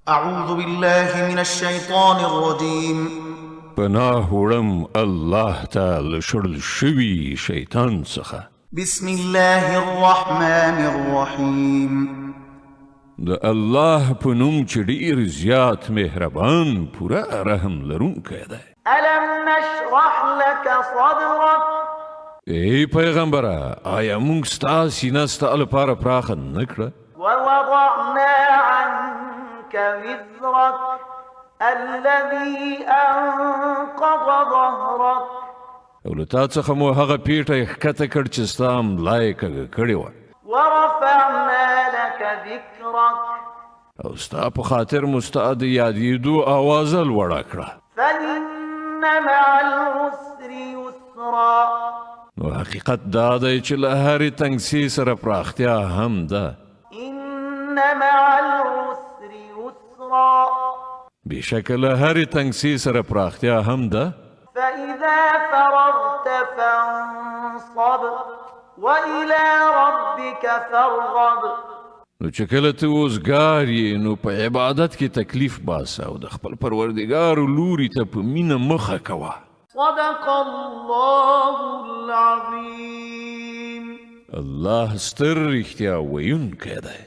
أعوذ بالله من الشيطان الرجيم پناه وړم الله تعالی شړل شوي شیطان څخه. بسم الله الرحمن الرحيم د الله په نوم چې ډېر زیات مهربان پوره رحم لرونکی دی. ألم نشرح لك صدرك ای پیغمبره آیا موږ ستا سینه ستا لپاره پراخه نه کړه؟ ووضعنا عنك وزرك الذي أنقض ظهرك او له تا څخه مو هغه پیټه ښکته کړ چې ستا ملا یې کږه کړې وه. ورفعنا لك ذكرك او ستا په خاطر مو ستا د یادېدو آوازه لوړه کړه. فإن مع العسر يسرا نو حقیقت دا دی چې له هرې تنګسي سره پراختیا هم ده. إن مع العسر يسرا بېشکه له هرې تنګسي سره پراختیا هم ده. فإذا فرغت فانصب وإلى ربك فارغب نو چې کله ته اوزګار یې نو په عبادت کې تکلیف باسه او د خپل پروردګار لوري ته په مینه مخه کوه. صدق الله العظيم. الله ستر رښتیا ویونکی دی.